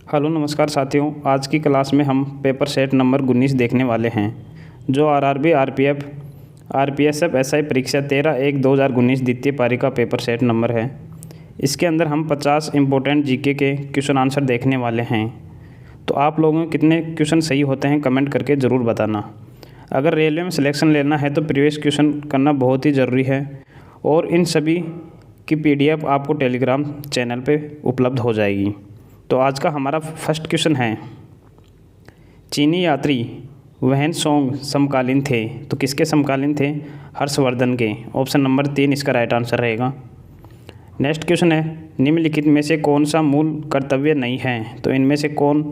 Hello नमस्कार साथियों। आज की क्लास में हम पेपर सेट नंबर 19 देखने वाले हैं जो आरआरबी आरपीएफ आरपीएसएफ एसआई परीक्षा 13/1/2019 द्वितीय पारी का पेपर सेट नंबर है। इसके अंदर हम 50 इम्पोर्टेंट जीके के क्वेश्चन आंसर देखने वाले हैं। तो आप लोगों के कितने क्वेश्चन सही होते हैं कमेंट करके ज़रूर बताना। अगर रेलवे में सिलेक्शन लेना है तो प्रीवियस क्वेश्चन करना बहुत ही ज़रूरी है और इन सभी की पीडीएफ आपको टेलीग्राम चैनल पे उपलब्ध हो जाएगी। तो आज का हमारा फर्स्ट क्वेश्चन है, चीनी यात्री व्हेन-त्सोंग समकालीन थे। तो किसके समकालीन थे? हर्षवर्धन के। ऑप्शन नंबर 3 इसका राइट आंसर रहेगा। नेक्स्ट क्वेश्चन है, निम्नलिखित में से कौन सा मूल कर्तव्य नहीं है? तो इनमें से कौन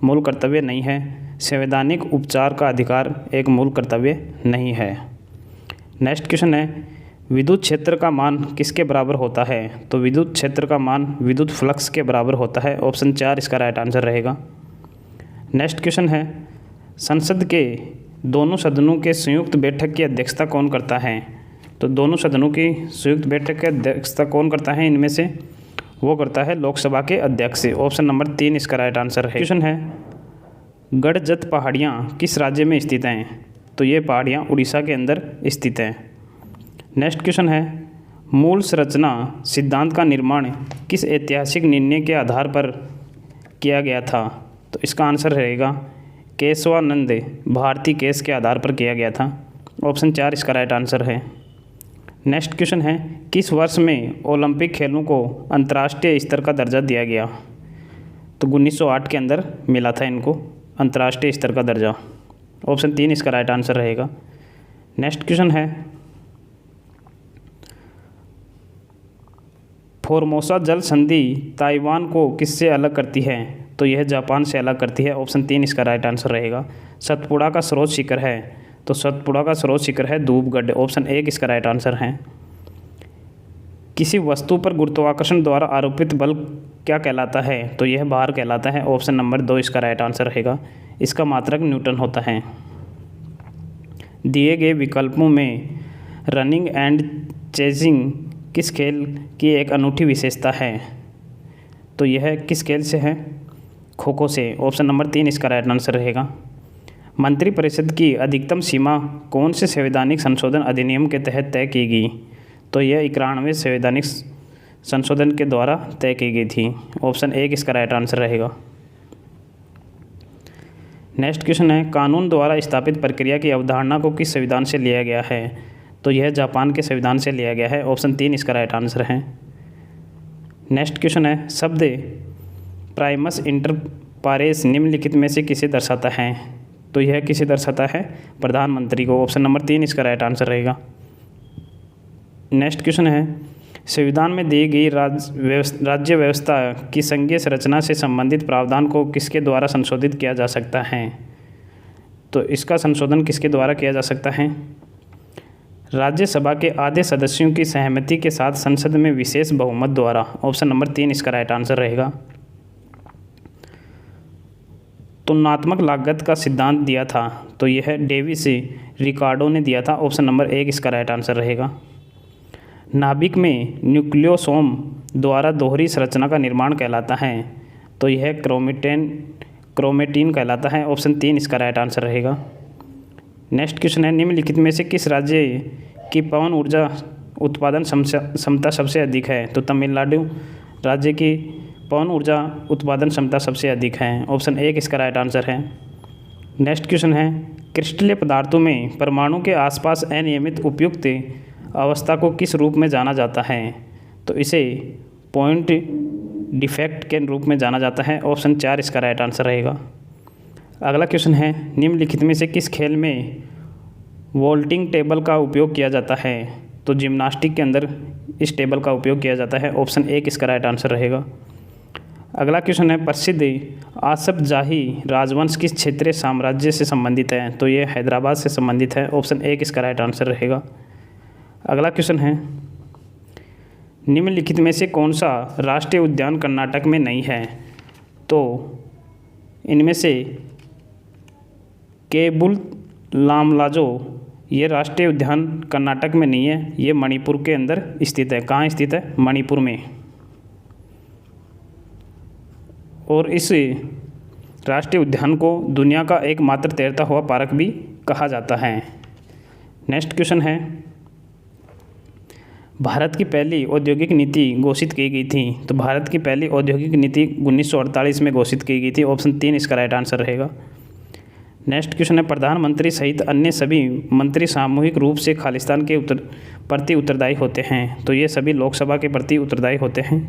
मूल कर्तव्य नहीं है? संवैधानिक उपचार का अधिकार एक मूल कर्तव्य नहीं है। नेक्स्ट क्वेश्चन है, विद्युत क्षेत्र का मान किसके बराबर होता है? तो विद्युत क्षेत्र का मान विद्युत फ्लक्स के बराबर होता है। ऑप्शन 4 इसका राइट आंसर रहेगा। नेक्स्ट क्वेश्चन है, संसद के दोनों सदनों के संयुक्त बैठक की अध्यक्षता कौन करता है? तो दोनों सदनों की संयुक्त बैठक की अध्यक्षता कौन करता है? इनमें से वो करता है लोकसभा के अध्यक्ष। ऑप्शन नंबर 3 इसका राइट आंसर है। क्वेश्चन है, गड़जत पहाड़ियाँ किस राज्य में स्थित हैं? तो ये पहाड़ियाँ उड़ीसा के अंदर स्थित हैं। नेक्स्ट क्वेश्चन है, मूल संरचना सिद्धांत का निर्माण किस ऐतिहासिक निर्णय के आधार पर किया गया था? तो इसका आंसर रहेगा केशवानंद भारती केस के आधार पर किया गया था। ऑप्शन 4 इसका राइट आंसर है। नेक्स्ट क्वेश्चन है, किस वर्ष में ओलंपिक खेलों को अंतर्राष्ट्रीय स्तर का दर्जा दिया गया? तो 1908 के अंदर मिला था इनको अंतर्राष्ट्रीय स्तर का दर्जा। ऑप्शन 3 इसका राइट आंसर रहेगा। नेक्स्ट क्वेश्चन है, फॉर्मोसा जल संधि ताइवान को किससे अलग करती है? तो यह जापान से अलग करती है। ऑप्शन 3 इसका राइट आंसर रहेगा। सतपुड़ा का स्रोत शिखर है, तो सतपुड़ा का स्रोत शिखर है धूपगढ़। ऑप्शन 1 इसका राइट आंसर है। किसी वस्तु पर गुरुत्वाकर्षण द्वारा आरोपित बल क्या कहलाता है? तो यह भार कहलाता है। ऑप्शन नंबर 2 इसका राइट आंसर रहेगा। इसका मात्रक न्यूटन होता है। दिए गए विकल्पों में रनिंग एंड चेजिंग किस खेल की एक अनूठी विशेषता है? तो यह किस खेल से है? खो खो से। ऑप्शन नंबर 3 इसका राइट आंसर रहेगा। मंत्रिपरिषद की अधिकतम सीमा कौन से संवैधानिक संशोधन अधिनियम के तहत तय की गई? तो यह 91वें संवैधानिक संशोधन के द्वारा तय की गई थी। ऑप्शन 1 इसका राइट आंसर रहेगा। नेक्स्ट क्वेश्चन है, कानून द्वारा स्थापित प्रक्रिया की अवधारणा को किस संविधान से लिया गया है? तो यह जापान के संविधान से लिया गया है। ऑप्शन 3 इसका राइट आंसर है। नेक्स्ट क्वेश्चन है, शब्द प्राइमस इंटर पारेस निम्नलिखित में से किसे दर्शाता है? तो यह किसे दर्शाता है? प्रधानमंत्री को। ऑप्शन नंबर 3 इसका राइट आंसर रहेगा। नेक्स्ट क्वेश्चन है, संविधान में दी गई राज्य व्यवस्था की संघीय संरचना से संबंधित प्रावधान को किसके द्वारा संशोधित किया जा सकता है? तो इसका संशोधन किसके द्वारा किया जा सकता है? राज्यसभा के आधे सदस्यों की सहमति के साथ संसद में विशेष बहुमत द्वारा। ऑप्शन नंबर 3 इसका राइट आंसर रहेगा। तुलनात्मक लागत का सिद्धांत दिया था, तो यह डेविस रिकार्डो ने दिया था। ऑप्शन नंबर 1 इसका राइट आंसर रहेगा। नाभिक में न्यूक्लियोसोम द्वारा दोहरी संरचना का निर्माण कहलाता है, तो यह क्रोमेटिन कहलाता है। ऑप्शन 3 इसका राइट आंसर रहेगा। नेक्स्ट क्वेश्चन है, निम्नलिखित में से किस राज्य की पवन ऊर्जा उत्पादन क्षमता सबसे अधिक है? तो तमिलनाडु राज्य की पवन ऊर्जा उत्पादन क्षमता सबसे अधिक है। ऑप्शन 1 इसका राइट आंसर है। नेक्स्ट क्वेश्चन है, क्रिस्टलीय पदार्थों में परमाणु के आसपास अनियमित उपयुक्त अवस्था को किस रूप में जाना जाता है? तो इसे पॉइंट डिफेक्ट के रूप में जाना जाता है। ऑप्शन 4 इसका राइट आंसर रहेगा। अगला क्वेश्चन है, निम्नलिखित में से किस खेल में वोल्टिंग टेबल का उपयोग किया जाता है? तो जिम्नास्टिक के अंदर इस टेबल का उपयोग किया जाता है। ऑप्शन 1 इसका राइट आंसर रहेगा। अगला क्वेश्चन है, प्रसिद्ध आसफ जाही राजवंश किस क्षेत्रीय साम्राज्य से संबंधित है? तो ये हैदराबाद से संबंधित है। ऑप्शन 1 इसका राइट आंसर रहेगा। अगला क्वेश्चन है, निम्नलिखित में से कौन सा राष्ट्रीय उद्यान कर्नाटक में नहीं है? तो इनमें से केबुल लामलाजो ये राष्ट्रीय उद्यान कर्नाटक में नहीं है, ये मणिपुर के अंदर स्थित है। कहाँ स्थित है? मणिपुर में। और इस राष्ट्रीय उद्यान को दुनिया का एकमात्र तैरता हुआ पार्क भी कहा जाता है। नेक्स्ट क्वेश्चन है, भारत की पहली औद्योगिक नीति घोषित की गई थी। तो भारत की पहली औद्योगिक नीति 1948 में घोषित की गई थी। ऑप्शन 3 इसका राइट आंसर रहेगा। नेक्स्ट क्वेश्चन है, प्रधानमंत्री सहित अन्य सभी मंत्री सामूहिक रूप से खालिस्तान के प्रति उत्तरदायी होते हैं। तो ये सभी लोकसभा के प्रति उत्तरदायी होते हैं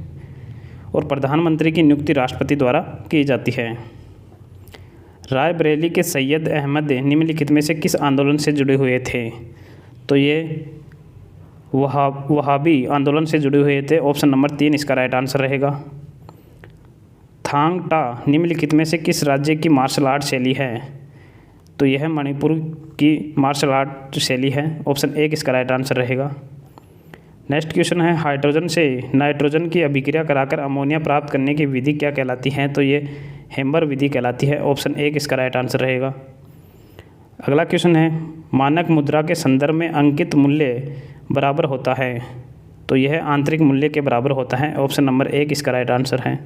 और प्रधानमंत्री की नियुक्ति राष्ट्रपति द्वारा की जाती है। रायबरेली के सैयद अहमद निम्नलिखित में से किस आंदोलन से जुड़े हुए थे। तो ये वहाबी आंदोलन से जुड़े हुए थे। ऑप्शन नंबर 3 इसका राइट आंसर रहेगा। थांग टा निम्नलिखित में से किस राज्य की मार्शल आर्ट शैली है। तो यह मणिपुर की मार्शल आर्ट शैली है। ऑप्शन 1 इसका राइट आंसर रहेगा। नेक्स्ट क्वेश्चन है, हाइड्रोजन से नाइट्रोजन की अभिक्रिया कराकर अमोनिया प्राप्त करने की विधि क्या कहलाती है। तो ये हेम्बर विधि कहलाती है। ऑप्शन 1 इसका राइट आंसर रहेगा। अगला क्वेश्चन है, मानक मुद्रा के संदर्भ में अंकित मूल्य बराबर होता है। तो यह आंतरिक मूल्य के बराबर होता है। ऑप्शन नंबर 1 इसका राइट आंसर है।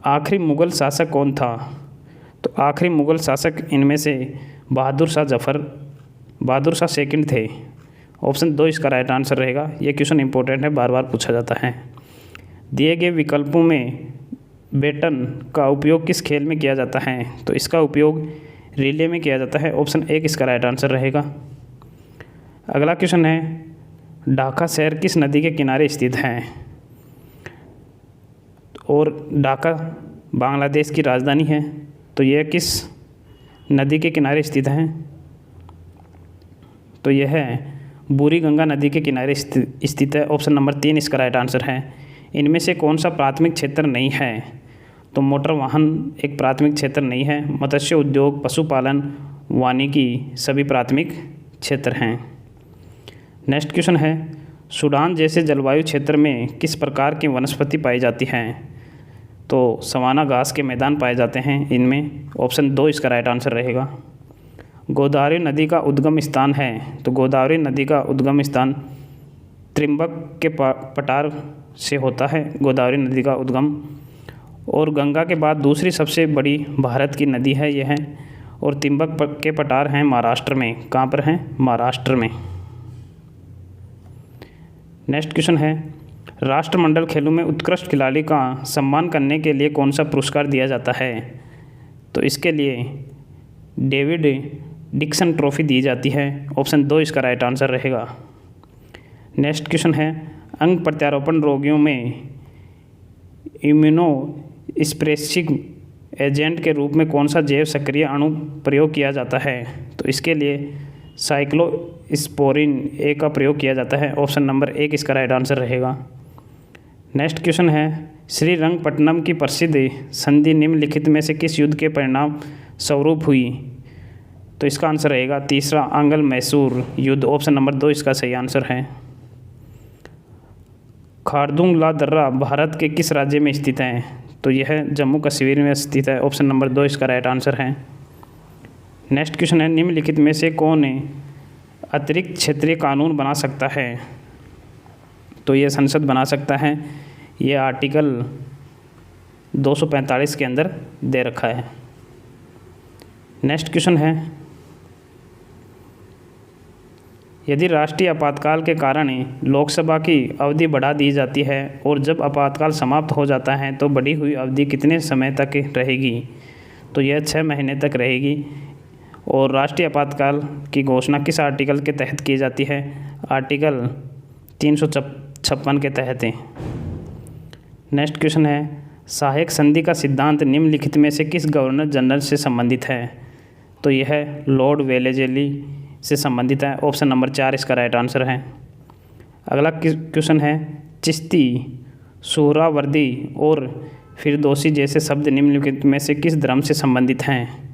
आखिरी मुग़ल शासक कौन था। तो आखिरी मुग़ल शासक इनमें से बहादुर शाह सेकंड थे। ऑप्शन 2 इसका राइट आंसर रहेगा। ये क्वेश्चन इंपॉर्टेंट है, बार बार पूछा जाता है। दिए गए विकल्पों में बेटन का उपयोग किस खेल में किया जाता है। तो इसका उपयोग रिले में किया जाता है। ऑप्शन 1 इसका राइट आंसर रहेगा। अगला क्वेश्चन है, ढाका शहर किस नदी के किनारे स्थित है। और ढाका बांग्लादेश की राजधानी है। तो यह किस नदी के किनारे स्थित है। तो यह बूरी गंगा नदी के किनारे स्थित है। ऑप्शन नंबर 3 इसका राइट आंसर है। इनमें से कौन सा प्राथमिक क्षेत्र नहीं है। तो मोटर वाहन एक प्राथमिक क्षेत्र नहीं है। मत्स्य उद्योग, पशुपालन, वानिकी सभी प्राथमिक क्षेत्र हैं। नेक्स्ट क्वेश्चन है, सूडान जैसे जलवायु क्षेत्र में किस प्रकार की वनस्पति पाई जाती हैं। तो सवाना घास के मैदान पाए जाते हैं इनमें। ऑप्शन 2 इसका राइट आंसर रहेगा। गोदावरी नदी का उद्गम स्थान है। तो गोदावरी नदी का उद्गम स्थान त्रिम्बक के पठार से होता है, गोदावरी नदी का उद्गम। और गंगा के बाद दूसरी सबसे बड़ी भारत की नदी है यह है। और त्रिम्बक के पठार हैं महाराष्ट्र में। कहाँ पर हैं, महाराष्ट्र में। नेक्स्ट क्वेश्चन है, राष्ट्रमंडल खेलों में उत्कृष्ट खिलाड़ी का सम्मान करने के लिए कौन सा पुरस्कार दिया जाता है। तो इसके लिए डेविड डिक्सन ट्रॉफी दी जाती है। ऑप्शन 2 इसका राइट आंसर रहेगा। नेक्स्ट क्वेश्चन है, अंग प्रत्यारोपण रोगियों में इम्यूनो स्प्रेसिंग एजेंट के रूप में कौन सा जैव सक्रिय अणु प्रयोग किया जाता है। तो इसके लिए साइक्लोस्पोरिन ए का प्रयोग किया जाता है। ऑप्शन नंबर 1 इसका राइट आंसर रहेगा। नेक्स्ट क्वेश्चन है, श्रीरंगपट्टनम की प्रसिद्ध संधि निम्नलिखित में से किस युद्ध के परिणाम स्वरूप हुई। तो इसका आंसर रहेगा तीसरा आंग्ल मैसूर युद्ध। ऑप्शन नंबर 2 इसका सही आंसर है। खारदुंग ला दर्रा भारत के किस राज्य में स्थित है। तो यह जम्मू कश्मीर में स्थित है। ऑप्शन नंबर 2 इसका राइट आंसर है। नेक्स्ट क्वेश्चन है, निम्नलिखित में से कौन अतिरिक्त क्षेत्रीय कानून बना सकता है। तो ये संसद बना सकता है। ये आर्टिकल 245 के अंदर दे रखा है। नेक्स्ट क्वेश्चन है, यदि राष्ट्रीय आपातकाल के कारण लोकसभा की अवधि बढ़ा दी जाती है और जब आपातकाल समाप्त हो जाता है तो बढ़ी हुई अवधि कितने समय तक रहेगी। तो यह 6 महीने तक रहेगी। और राष्ट्रीय आपातकाल की घोषणा किस आर्टिकल के तहत की जाती है। आर्टिकल 356 के तहत है। नेक्स्ट क्वेश्चन है, सहायक संधि का सिद्धांत निम्नलिखित में से किस गवर्नर जनरल से संबंधित है। तो यह लॉर्ड वेलेजली से संबंधित है। ऑप्शन नंबर 4 इसका राइट आंसर है। अगला क्वेश्चन है, चिश्ती, सोहरावर्दी और फिरदौसी जैसे शब्द निम्नलिखित में से किस धर्म से संबंधित हैं।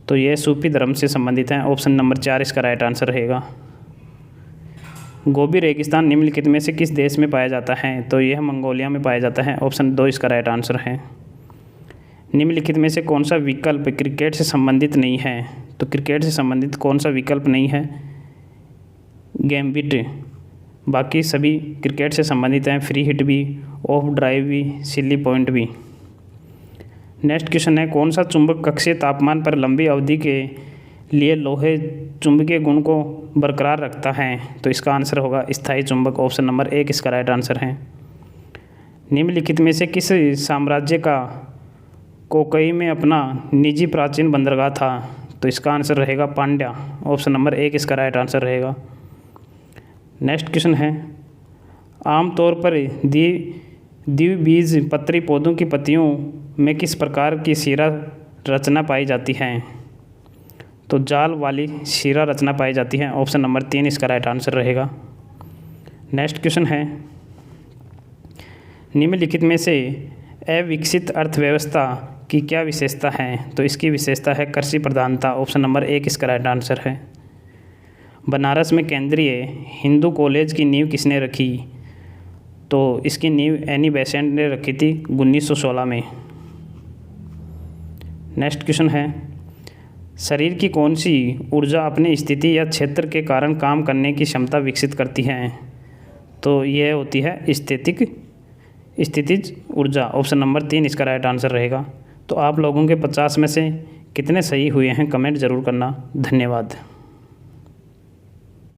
तो यह सूफी धर्म से संबंधित हैं। ऑप्शन नंबर 4 इसका राइट आंसर रहेगा। गोबी रेगिस्तान निम्नलिखित में से किस देश में पाया जाता है। तो यह मंगोलिया में पाया जाता है। ऑप्शन 2 इसका राइट आंसर है। निम्नलिखित में से कौन सा विकल्प क्रिकेट से संबंधित नहीं है। तो क्रिकेट से संबंधित कौन सा विकल्प नहीं है, गैम्बिट। बाकी सभी क्रिकेट से संबंधित हैं, फ्री हिट भी, ऑफ ड्राइव भी, सिली पॉइंट भी। नेक्स्ट क्वेश्चन है, कौन सा चुंबक कक्षीय तापमान पर लंबी अवधि के लिए लोहे चुंबकीय गुण को बरकरार रखता है? तो इसका आंसर होगा स्थायी चुंबक। ऑप्शन नंबर 1 इसका राइट आंसर है। निम्नलिखित में से किस साम्राज्य का कोकई में अपना निजी प्राचीन बंदरगाह था? तो इसका आंसर रहेगा पांड्या। ऑप्शन नंबर 1 इसका राइट आंसर रहेगा। नेक्स्ट क्वेश्चन है, आमतौर पर द्विबीजपत्री पौधों की पत्तियों में किस प्रकार की शिरा रचना पाई जाती है? तो जाल वाली शिरा रचना पाई जाती है। ऑप्शन नंबर 3 इसका राइट आंसर रहेगा। नेक्स्ट क्वेश्चन है, निम्नलिखित में से अविकसित अर्थव्यवस्था की क्या विशेषता है? तो इसकी विशेषता है कृषि प्रधानता। ऑप्शन नंबर 1 इसका राइट आंसर है। बनारस में केंद्रीय हिंदू कॉलेज की नींव किसने रखी? तो इसकी नींव एनी बेसेंट ने रखी थी 1916 में। नेक्स्ट क्वेश्चन है, शरीर की कौन सी ऊर्जा अपनी स्थिति या क्षेत्र के कारण काम करने की क्षमता विकसित करती है? तो यह होती है स्थितिज ऊर्जा। ऑप्शन नंबर 3 इसका राइट आंसर रहेगा। तो आप लोगों के 50 में से कितने सही हुए हैं कमेंट ज़रूर करना। धन्यवाद।